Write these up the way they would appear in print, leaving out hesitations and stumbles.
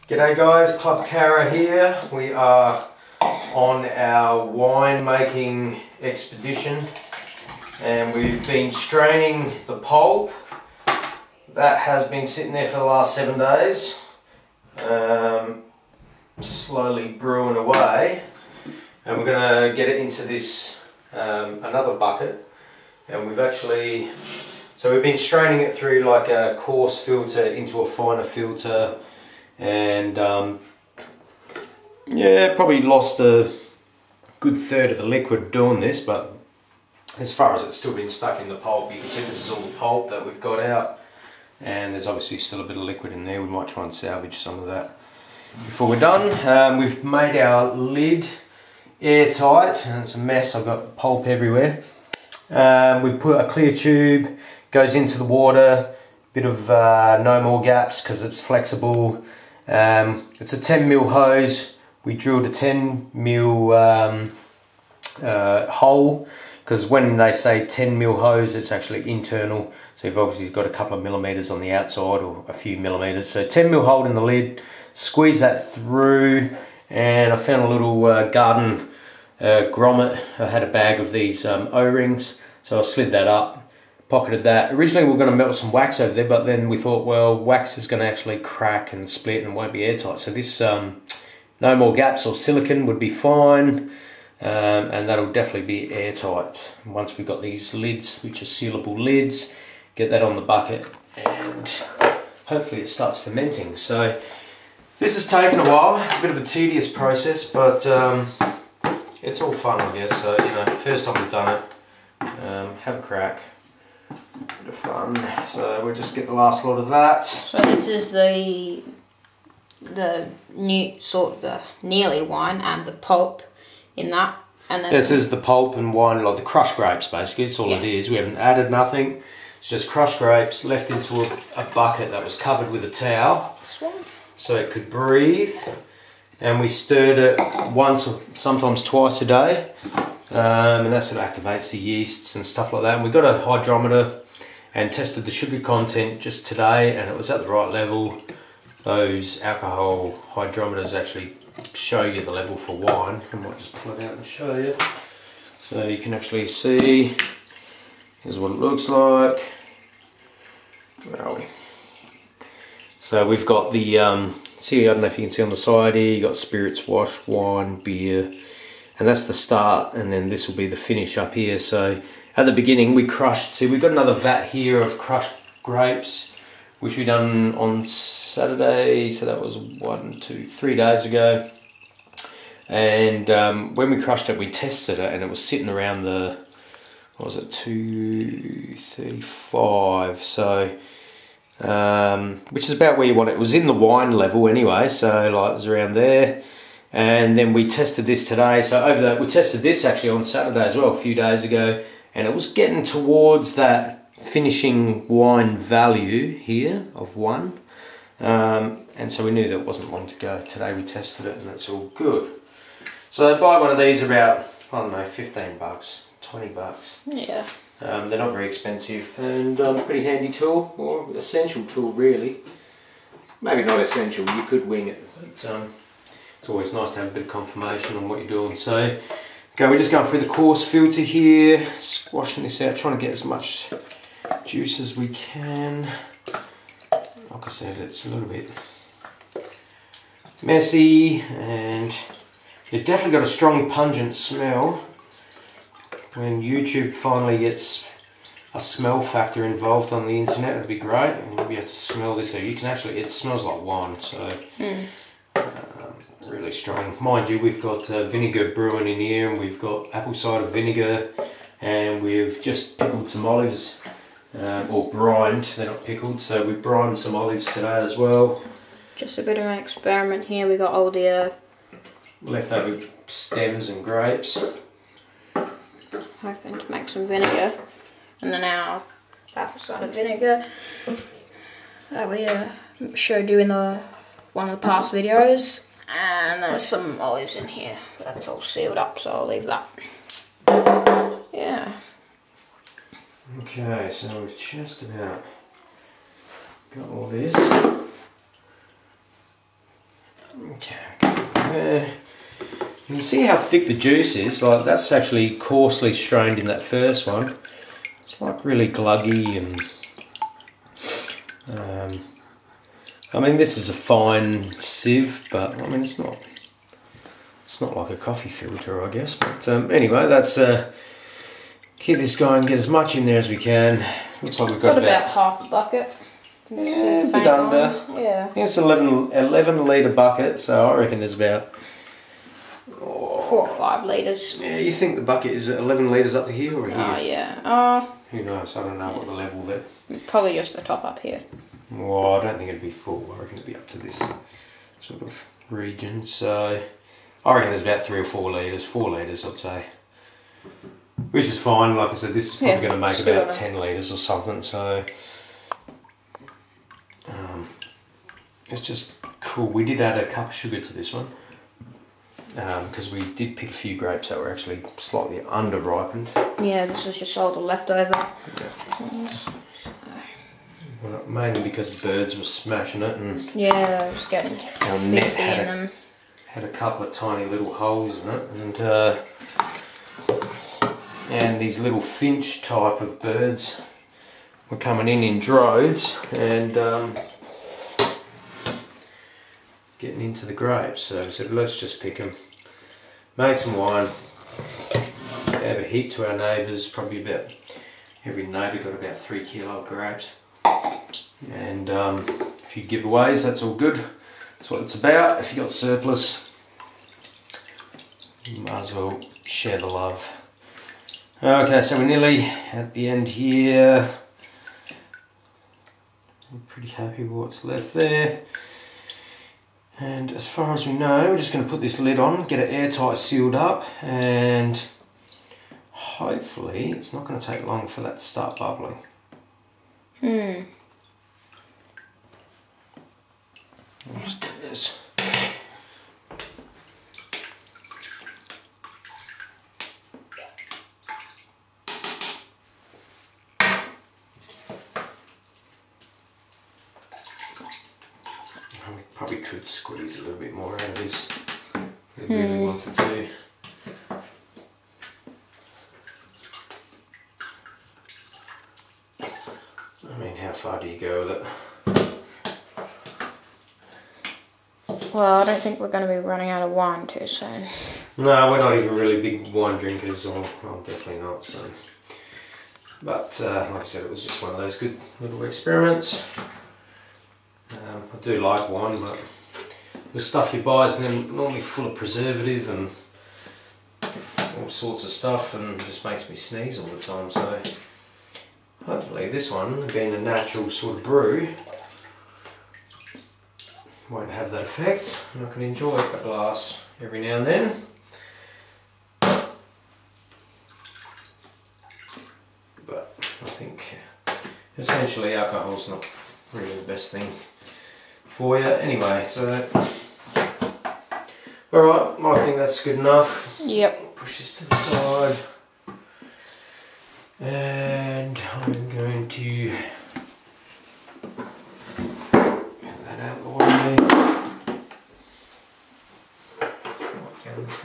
G'day guys, Club Cara here. We are on our wine making expedition and we've been straining the pulp. That has been sitting there for the last 7 days, slowly brewing away, and we're going to get it into this another bucket. And we've been straining it through like a coarse filter into a finer filter, and yeah, probably lost a good third of the liquid doing this, but as far as it's still been stuck in the pulp, you can see this is all the pulp that we've got out, and there's obviously still a bit of liquid in there. We might try and salvage some of that before we're done. We've made our lid airtight, and it's a mess. I've got pulp everywhere. We've put a clear tube, goes into the water, bit of no more gaps because it's flexible. It's a 10mm hose. We drilled a 10mm hole, because when they say 10mm hose, it's actually internal, so you've obviously got a couple of millimeters on the outside or a few millimeters. So 10mm hole in the lid, squeeze that through, and I found a little garden grommet. I had a bag of these O-rings, so I slid that up, pocketed that. Originally we were going to melt some wax over there, but then we thought, well, wax is going to actually crack and split and won't be airtight, so this no more gaps or silicone would be fine, and that'll definitely be airtight. Once we've got these lids, which are sealable lids, get that on the bucket and hopefully it starts fermenting. So this has taken a while. It's a bit of a tedious process, but it's all fun, I guess. So, you know, first time we've done it, have a crack, bit of fun. So we'll just get the last lot of that. So this is the new sort, the nearly wine and the pulp in that, and then this is the pulp and wine, like the crushed grapes basically. It's all it is. We haven't added nothing. It's just crushed grapes left into a bucket that was covered with a towel, so it could breathe. And we stirred it once or sometimes twice a day, and that sort of activates the yeasts and stuff like that. And we got a hydrometer and tested the sugar content just today, and it was at the right level. Those alcohol hydrometers actually show you the level for wine. I might just pull it out and show you, so you can actually see. Here's what it looks like. Where are we? So we've got the see, I don't know if you can see on the side here, you got spirits, wash, wine, beer, and that's the start, and then this will be the finish up here. So at the beginning we crushed, see we've got another vat here of crushed grapes, which we done on Saturday, so that was 3 days ago. And when we crushed it, we tested it, and it was sitting around the, what was it, 235, so which is about where you want it. It was in the wine level anyway, so like it was around there. And then we tested this today, so over that, we tested this actually on Saturday as well, a few days ago, and it was getting towards that finishing wine value here of 1, and so we knew that it wasn't long to go. Today we tested it and it's all good. So buy one of these about, I don't know, 15 bucks, 20 bucks. yeah. They're not very expensive, and pretty handy tool, or essential tool really. Maybe not essential, you could wing it, but it's always nice to have a bit of confirmation on what you're doing. So okay, we're just going through the coarse filter here, squashing this out, trying to get as much juice as we can. Like I said, it's a little bit messy, and it definitely got a strong pungent smell. When YouTube finally gets a smell factor involved on the internet, it'd be great, and you'll be able to smell this. So you can actually, it smells like wine, so really strong. Mind you, we've got vinegar brewing in here, and we've got apple cider vinegar, and we've just pickled some olives, or brined, they're not pickled, so we brined some olives today as well. Just a bit of an experiment here. We got all the leftover stems and grapes. hoping to make some vinegar, and then our apple cider vinegar that we showed you in one of the past videos. And there's some olives in here. That's all sealed up, so I'll leave that. Yeah. Okay, so we've just about got all this. Okay. You can see how thick the juice is. Like that's actually coarsely strained in that first one. It's like really gluggy and. I mean, this is a fine sieve, but I mean it's not. It's not like a coffee filter, I guess. But anyway, that's keep this going. Get as much in there as we can. Looks like we've got about half a bucket. Yeah, a bit under. Yeah. I think it's 11 litre bucket, so I reckon there's about 4 or 5 litres. Yeah, you think the bucket is 11 litres up to here or here? Oh yeah. Who knows? I don't know what the level there. Probably just the top up here. Well, I don't think it'd be full. I reckon it'd be up to this sort of region. So I reckon there's about 3 or 4 litres. 4 litres, I'd say. Which is fine. Like I said, this is probably going to make about 10 litres or something. So it's just cool. We did add a cup of sugar to this one because we did pick a few grapes that were actually slightly under ripened. Yeah, this was just all the leftover. Yeah. Well, mainly because birds were smashing it and yeah, it was getting our net had a couple of tiny little holes in it, and these little finch type of birds were coming in droves and getting into the grapes. So we said, let's just pick them, make some wine, have a heap to our neighbours. Probably about every neighbour got about 3 kilo of grapes. And a few giveaways, that's all good. That's what it's about. If you got surplus, you might as well share the love. Okay, so we're nearly at the end here. I'm pretty happy with what's left there. And as far as we know, we're just going to put this lid on, get it airtight sealed up, and hopefully it's not going to take long for that to start bubbling. I'll just do this. I probably could squeeze a little bit more out of this if we really wanted to. I mean, how far do you go with it? Well, I don't think we're going to be running out of wine too soon. No, we're not even really big wine drinkers, or well, definitely not. So, but like I said, it was just one of those good little experiments. I do like wine, but the stuff you buy is normally full of preservative and all sorts of stuff, and just makes me sneeze all the time. So, hopefully, this one, being a natural sort of brew, won't have that effect, and I can enjoy a glass every now and then. But I think essentially alcohol's not really the best thing for you anyway, so alright, I think that's good enough. Yep. Push this to the side, and I'm going to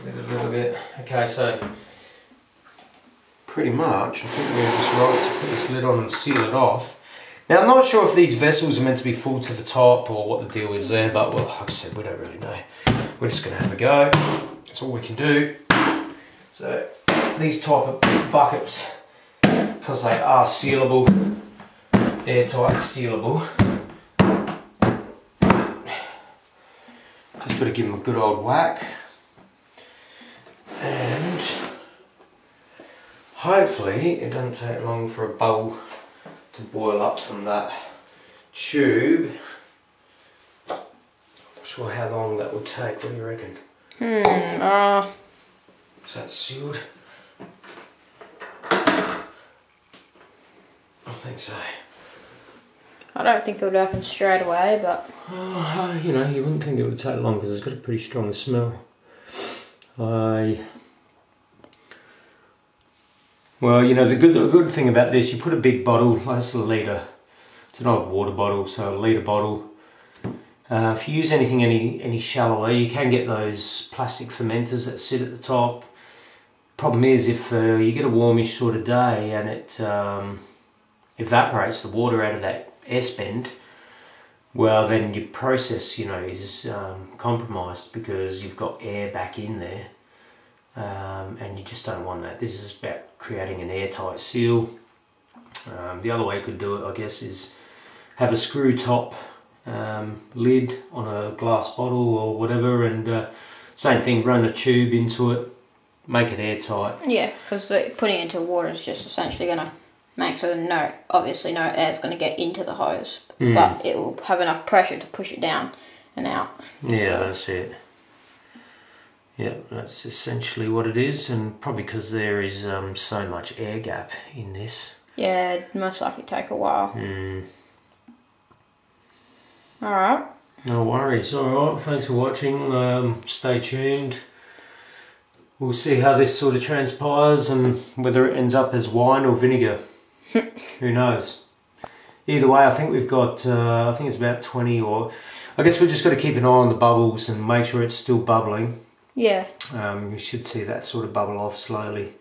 a little bit. Okay, so pretty much I think we're just right to put this lid on and seal it off. Now I'm not sure if these vessels are meant to be full to the top or what the deal is there, but well, like I said, we don't really know. We're just going to have a go. That's all we can do. So these type of buckets, because they are sealable, airtight sealable, just got to give them a good old whack. And hopefully it doesn't take long for a bubble to boil up from that tube. Not sure how long that would take. What do you reckon? Is that sealed? I think so. I don't think it would open straight away, but you know, you wouldn't think it would take long because it's got a pretty strong smell. Well, you know, the good thing about this, you put a big bottle, like it's a litre, it's an old water bottle, so a litre bottle, If you use anything any shallower, you can get those plastic fermenters that sit at the top. Problem is, if you get a warmish sort of day and it evaporates the water out of that air spent, well then your process, you know, is compromised because you've got air back in there, and you just don't want that. This is about creating an airtight seal. The other way you could do it, I guess, is have a screw top lid on a glass bottle or whatever, and same thing, run a tube into it, make it airtight. Yeah, because putting it into water is just essentially going to make so obviously no air is going to get into the hose, but it will have enough pressure to push it down and out. Yeah, so that's it. Yeah, that's essentially what it is, and probably because there is so much air gap in this. Yeah, it'd most likely take a while. Alright. No worries. Alright, thanks for watching. Stay tuned. We'll see how this sort of transpires and whether it ends up as wine or vinegar. Who knows? Either way, I think we've got, I think it's about 20, or I guess we've just got to keep an eye on the bubbles and make sure it's still bubbling. Yeah. You should see that sort of bubble off slowly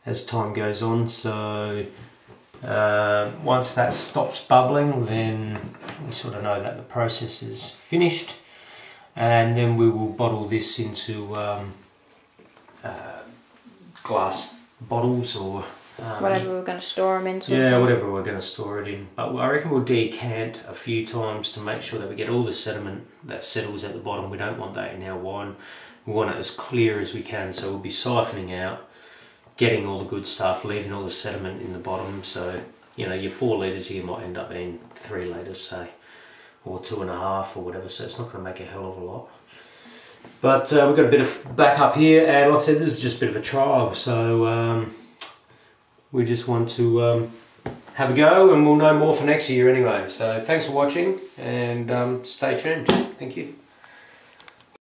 as time goes on. So once that stops bubbling, then we sort of know that the process is finished, and then we will bottle this into glass bottles or whatever we're going to store them in. Yeah, whatever we're going to store it in. But I reckon we'll decant a few times to make sure that we get all the sediment that settles at the bottom. We don't want that in our wine. We want it as clear as we can, so we'll be siphoning out, getting all the good stuff, leaving all the sediment in the bottom. So, you know, your 4 litres here might end up being 3 litres, say, or 2.5 or whatever, so it's not going to make a hell of a lot. But we've got a bit of backup here, and like I said, this is just a bit of a trial, so we just want to have a go, and we'll know more for next year anyway. So thanks for watching, and stay tuned. Thank you.